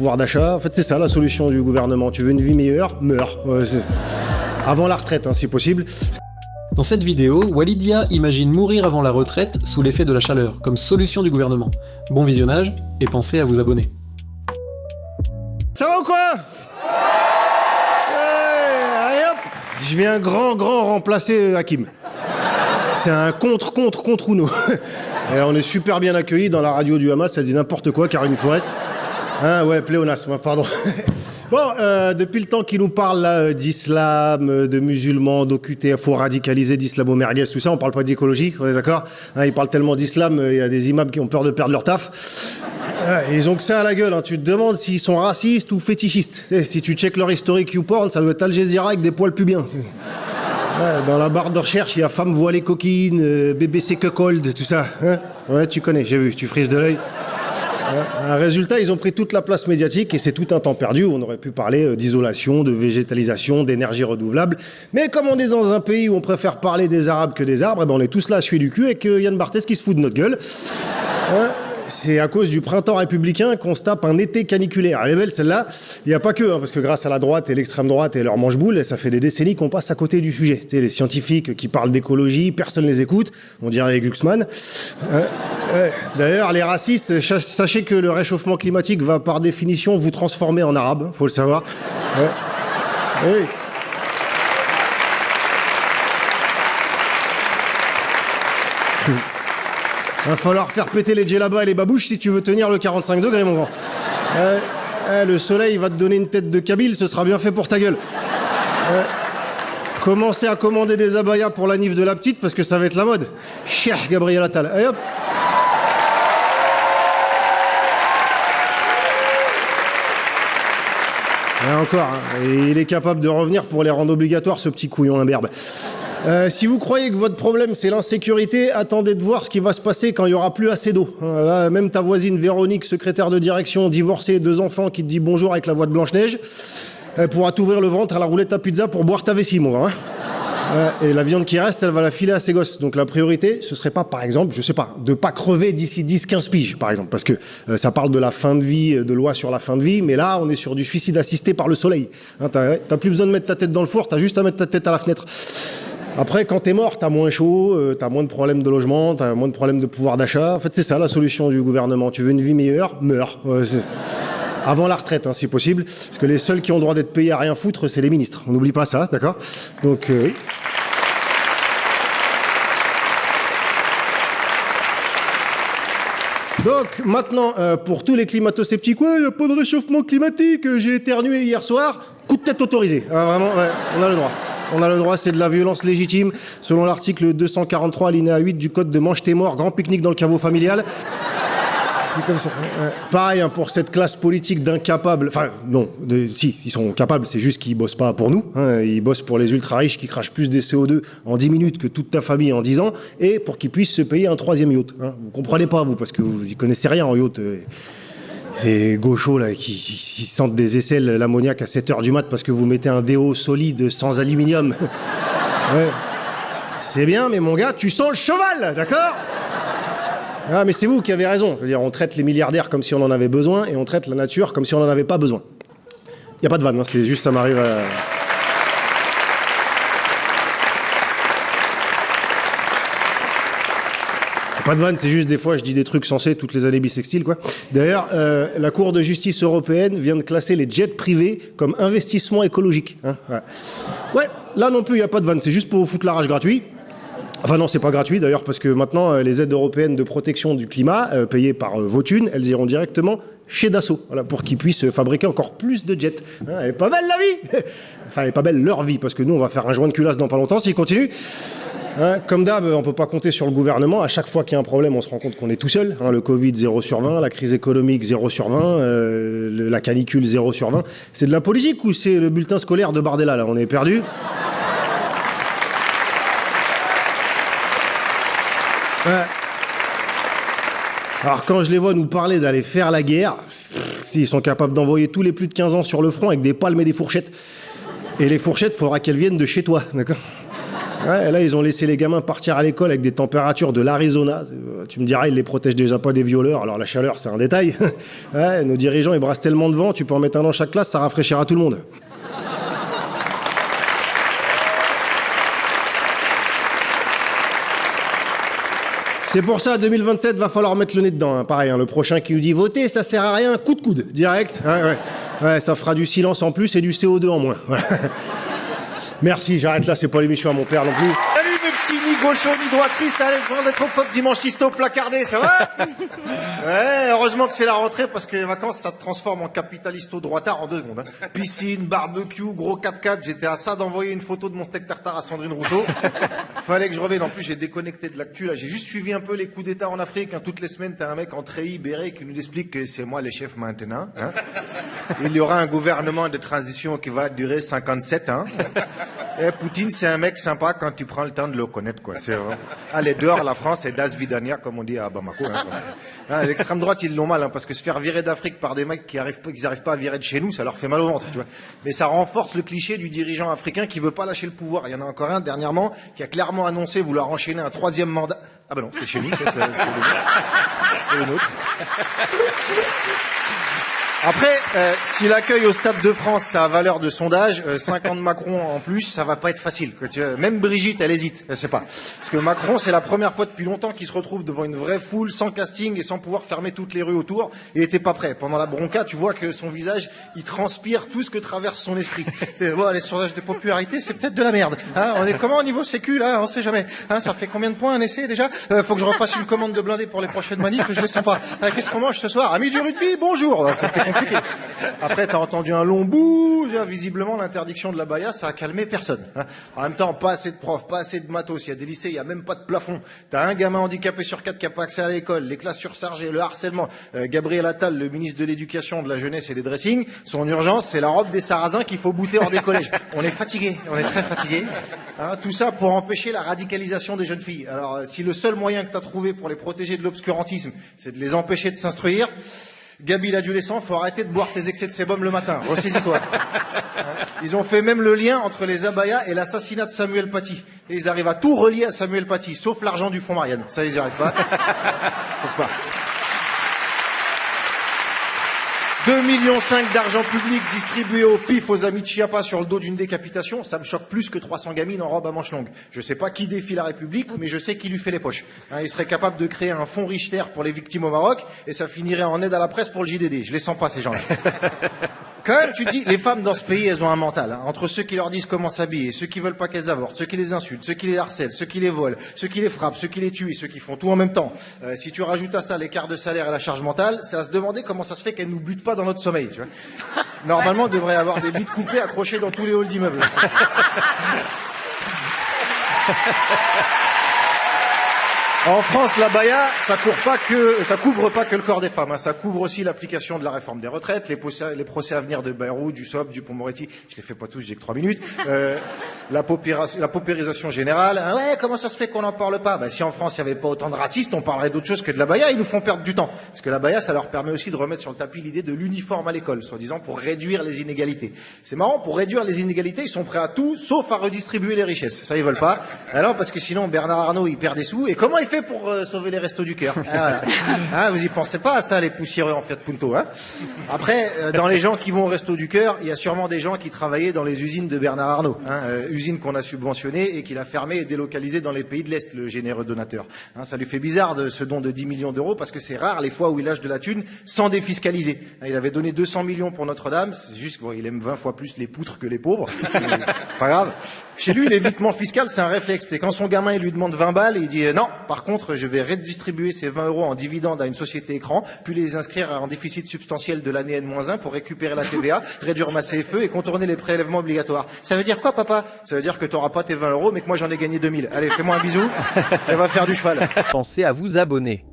Pouvoir d'achat, en fait c'est ça la solution du gouvernement. Tu veux une vie meilleure, meurs. Avant la retraite, hein, si possible. Dans cette vidéo, Walidia imagine mourir avant la retraite sous l'effet de la chaleur, comme solution du gouvernement. Bon visionnage, et pensez à vous abonner. Ça va ou quoi? Allez hop. Je viens grand remplacer Hakim. C'est un contre Uno. Et on est super bien accueillis dans la radio du Hamas, ça dit n'importe quoi, Karine Forest. Hein, ouais, pléonasme, pardon. Bon, depuis le temps qu'il nous parle là, d'islam, de musulmans, d'OQTF radicalisés, d'islamo-merguez, tout ça, on parle pas d'écologie, on est d'accord, hein, ils parlent tellement d'islam, il y a des imams qui ont peur de perdre leur taf. Ils ont que ça à la gueule, hein. Tu te demandes s'ils sont racistes ou fétichistes. Si tu checkes leur historique YouPorn, ça doit être Al Jazeera avec des poils pubiens. Dans la barre de recherche, il y a femmes voilées coquines, BBC cuckold, tout ça. Hein, ouais, tu connais, j'ai vu, tu frises de l'œil. Un résultat, ils ont pris toute la place médiatique et c'est tout un temps perdu. On aurait pu parler d'isolation, de végétalisation, d'énergie renouvelable. Mais comme on est dans un pays où on préfère parler des Arabes que des arbres, eh ben on est tous là à suer du cul avec Yann Barthès qui se fout de notre gueule. Hein, c'est à cause du printemps républicain qu'on se tape un été caniculaire. Elle est belle celle-là. Il n'y a pas que, hein, parce que grâce à la droite et l'extrême droite et leur manche-boule, ça fait des décennies qu'on passe à côté du sujet. Tu sais, les scientifiques qui parlent d'écologie, personne les écoute. On dirait Glucksmann. D'ailleurs, les racistes, sachez que le réchauffement climatique va par définition vous transformer en arabe, faut le savoir. Oui. Va falloir faire péter les djellabas et les babouches si tu veux tenir le 45 degrés, mon grand. Le soleil va te donner une tête de Kabyle, ce sera bien fait pour ta gueule. Commencez à commander des abayas pour la nif de la petite, parce que ça va être la mode. Cheikh Gabriel Attal. Allez hop. Et encore, hein. Et il est capable de revenir pour les rendre obligatoires, ce petit couillon imberbe. Si vous croyez que votre problème c'est l'insécurité, attendez de voir ce qui va se passer quand il y aura plus assez d'eau. Là, même ta voisine Véronique, secrétaire de direction, divorcée, 2 enfants, qui te dit bonjour avec la voix de Blanche-Neige, elle pourra t'ouvrir le ventre à la roulette à pizza pour boire ta vessie, mon gars. Hein. Et la viande qui reste, elle va la filer à ses gosses. Donc la priorité, ce serait pas, par exemple, je sais pas, de pas crever d'ici 10-15 piges, par exemple, parce que ça parle de la fin de vie, de loi sur la fin de vie, mais là, on est sur du suicide assisté par le soleil. Hein, t'as plus besoin de mettre ta tête dans le four, t'as juste à mettre ta tête à la fenêtre. Après, quand t'es mort, t'as moins chaud, t'as moins de problèmes de logement, t'as moins de problèmes de pouvoir d'achat. En fait, c'est ça la solution du gouvernement. Tu veux une vie meilleure, meurs. Avant la retraite, hein, si possible. Parce que les seuls qui ont le droit d'être payés à rien foutre, c'est les ministres. On n'oublie pas ça, d'accord? Donc, oui. Donc, maintenant, pour tous les climato-sceptiques, ouais, y a pas de réchauffement climatique, j'ai éternué hier soir, coup de tête autorisé. Alors, vraiment, ouais, on a le droit. On a le droit, c'est de la violence légitime, selon l'article 243, alinéa 8 du code de Mange tes morts, grand pique-nique dans le caveau familial. C'est comme ça. Pareil, hein, pour cette classe politique d'incapables, enfin, non, si, ils sont capables, c'est juste qu'ils bossent pas pour nous, hein, ils bossent pour les ultra-riches qui crachent plus des CO2 en 10 minutes que toute ta famille en 10 ans, et pour qu'ils puissent se payer un 3e yacht. Hein. Vous comprenez pas, vous, parce que vous y connaissez rien en yacht. Les gauchos là, qui sentent des aisselles, l'ammoniac à 7h du mat parce que vous mettez un déo solide sans aluminium. Ouais. C'est bien, mais mon gars, tu sens le cheval, d'accord? Ah, mais c'est vous qui avez raison. Je veux dire, on traite les milliardaires comme si on en avait besoin et on traite la nature comme si on n'en avait pas besoin. Il n'y a pas de vanne, hein, c'est juste ça m'arrive à... Pas de vanne, c'est juste des fois je dis des trucs sensés toutes les années bissextiles, quoi. D'ailleurs, la Cour de justice européenne vient de classer les jets privés comme investissement écologique. Hein, ouais, là non plus, il n'y a pas de vanne, c'est juste pour vous foutre la rage gratuit. Enfin non, c'est pas gratuit d'ailleurs, parce que maintenant, les aides européennes de protection du climat, payées par vos thunes, elles iront directement chez Dassault, voilà, pour qu'ils puissent fabriquer encore plus de jets. Hein, elle est pas belle la vie. Enfin, elle est pas belle leur vie, parce que nous, on va faire un joint de culasse dans pas longtemps s'ils continuent. Hein, comme d'hab, on peut pas compter sur le gouvernement. À chaque fois qu'il y a un problème, on se rend compte qu'on est tout seul. Hein, le Covid, 0/20, la crise économique, 0/20, la canicule, 0/20. C'est de la politique ou c'est le bulletin scolaire de Bardella, là? On est perdu. Alors quand je les vois nous parler d'aller faire la guerre, ils sont capables d'envoyer tous les plus de 15 ans sur le front avec des palmes et des fourchettes. Et les fourchettes, faudra qu'elles viennent de chez toi, d'accord? Ouais, là, ils ont laissé les gamins partir à l'école avec des températures de l'Arizona. Tu me diras, ils les protègent déjà pas des violeurs. Alors la chaleur, c'est un détail. Ouais, nos dirigeants, ils brassent tellement de vent, tu peux en mettre un dans chaque classe, ça rafraîchira tout le monde. C'est pour ça, 2027, va falloir mettre le nez dedans. Hein. Pareil, hein, le prochain qui nous dit voter, ça sert à rien, coup de coude, direct. Hein, ouais. Ouais, ça fera du silence en plus et du CO2 en moins. Voilà. Merci, j'arrête là, c'est pas l'émission à mon père non plus. Salut mes petits ni gauchos ni droitistes, allez, grand d'être au pop dimanchisto placardé, ça va? Ouais, heureusement que c'est la rentrée parce que les vacances ça te transforme en capitalisto droitard en 2 secondes. Hein. Piscine, barbecue, gros 4x4, j'étais à ça d'envoyer une photo de mon steak tartare à Sandrine Rousseau. Fallait que je revienne, en plus j'ai déconnecté de l'actu là, j'ai juste suivi un peu les coups d'état en Afrique. Hein. Toutes les semaines t'as un mec en treillis béré qui nous explique que c'est moi le chef maintenant. Hein. Il y aura un gouvernement de transition qui va durer 57 ans. Et Poutine, c'est un mec sympa quand tu prends le temps de le connaître, quoi. C'est vrai. Allez, dehors, la France, c'est Das Vidania, comme on dit à Bamako. Hein, hein, l'extrême droite, ils l'ont mal, hein, parce que se faire virer d'Afrique par des mecs qui arrivent pas à virer de chez nous, ça leur fait mal au ventre, tu vois. Mais ça renforce le cliché du dirigeant africain qui veut pas lâcher le pouvoir. Il y en a encore un, dernièrement, qui a clairement annoncé vouloir enchaîner un 3e mandat. Ah ben non, c'est chez nous, c'est le nôtre. Après, si l'accueil au Stade de France, ça a valeur de sondage, 5 ans de Macron en plus, ça va pas être facile. Quoi. Même Brigitte, elle hésite, elle sait pas. Parce que Macron, c'est la première fois depuis longtemps qu'il se retrouve devant une vraie foule, sans casting et sans pouvoir fermer toutes les rues autour. Il était pas prêt. Pendant la bronca, tu vois que son visage, il transpire tout ce que traverse son esprit. Bon, les sondages de popularité, c'est peut-être de la merde. Hein, on est comment au niveau sécu, là? On sait jamais. Hein, ça fait combien de points un essai, déjà? Faut que je repasse une commande de blindés pour les prochaines manifs, je les sens pas. Qu'est-ce qu'on mange ce soir? Amis du rugby, bonjour! Ça fait compliqué. Après, t'as entendu un long bout. Visiblement, l'interdiction de la baya, ça a calmé personne. Hein. En même temps, pas assez de profs, pas assez de matos. Il y a des lycées, il y a même pas de plafond. T'as un gamin handicapé sur 4 qui a pas accès à l'école, les classes surchargées, le harcèlement. Gabriel Attal, le ministre de l'Éducation, de la Jeunesse et des Dressings, son urgence, c'est la robe des Sarrasins qu'il faut bouter hors des collèges. On est fatigué, on est très fatigué. Hein, tout ça pour empêcher la radicalisation des jeunes filles. Alors, si le seul moyen que t'as trouvé pour les protéger de l'obscurantisme, c'est de les empêcher de s'instruire, Gabi l'adolescent, faut arrêter de boire tes excès de sébum le matin. Ressaisis-toi. Ils ont fait même le lien entre les abayas et l'assassinat de Samuel Paty. Et ils arrivent à tout relier à Samuel Paty, sauf l'argent du fonds Marianne. Ça, ils y arrivent pas. 2,5 millions d'argent public distribué au pif aux amis de Chiappa sur le dos d'une décapitation, ça me choque plus que 300 gamines en robe à manches longues. Je sais pas qui défie la République, mais je sais qui lui fait les poches. Hein, il serait capable de créer un fonds Richter pour les victimes au Maroc, et ça finirait en aide à la presse pour le JDD. Je les sens pas, ces gens-là. Quand même, tu te dis, les femmes dans ce pays, elles ont un mental. Hein, entre ceux qui leur disent comment s'habiller, ceux qui veulent pas qu'elles avortent, ceux qui les insultent, ceux qui les harcèlent, ceux qui les volent, ceux qui les frappent, ceux qui les tuent et ceux qui font tout en même temps. Si tu rajoutes à ça l'écart de salaire et la charge mentale, c'est à se demander comment ça se fait qu'elles nous butent pas dans notre sommeil. Tu vois. Normalement, on devrait avoir des bites coupées accrochées dans tous les halls d'immeubles. En France, la baya, ça couvre pas que le corps des femmes, hein, ça couvre aussi l'application de la réforme des retraites, les procès à venir de Bayrou, du SOP, du Pont-Moretti, je les fais pas tous, j'ai que 3 minutes, la paupérisation générale. Hein, ouais, comment ça se fait qu'on n'en parle pas? Bah, si en France il n'y avait pas autant de racistes, on parlerait d'autre chose que de la baya. Ils nous font perdre du temps, parce que la baya, ça leur permet aussi de remettre sur le tapis l'idée de l'uniforme à l'école, soi-disant pour réduire les inégalités. C'est marrant, pour réduire les inégalités, ils sont prêts à tout, sauf à redistribuer les richesses. Ça, ils veulent pas. Alors, parce que sinon Bernard Arnault, il perd des sous. Et comment il fait pour sauver les restos du cœur? Ah, voilà. Hein, vous y pensez pas à ça, les poussiéreux en Fiat Punto, hein? Après, dans les gens qui vont au resto du cœur, il y a sûrement des gens qui travaillaient dans les usines de Bernard Arnault, hein, usines qu'on a subventionnées et qu'il a fermées et délocalisées dans les pays de l'Est, le généreux donateur. Hein, ça lui fait bizarre ce don de 10 millions d'euros parce que c'est rare les fois où il lâche de la thune sans défiscaliser. Hein, il avait donné 200 millions pour Notre-Dame, c'est juste qu'il aime 20 fois plus les poutres que les pauvres. Pas grave. Chez lui, l'évitement fiscal, c'est un réflexe. Et quand son gamin, il lui demande 20 balles, il dit non, par contre, je vais redistribuer ces 20 euros en dividende à une société écran, puis les inscrire en déficit substantiel de l'année N-1 pour récupérer la TVA, réduire ma CFE et contourner les prélèvements obligatoires. Ça veut dire quoi, papa? Ça veut dire que t'auras pas tes 20 euros, mais que moi j'en ai gagné 2000. Allez, fais-moi un bisou, et va faire du cheval. Pensez à vous abonner.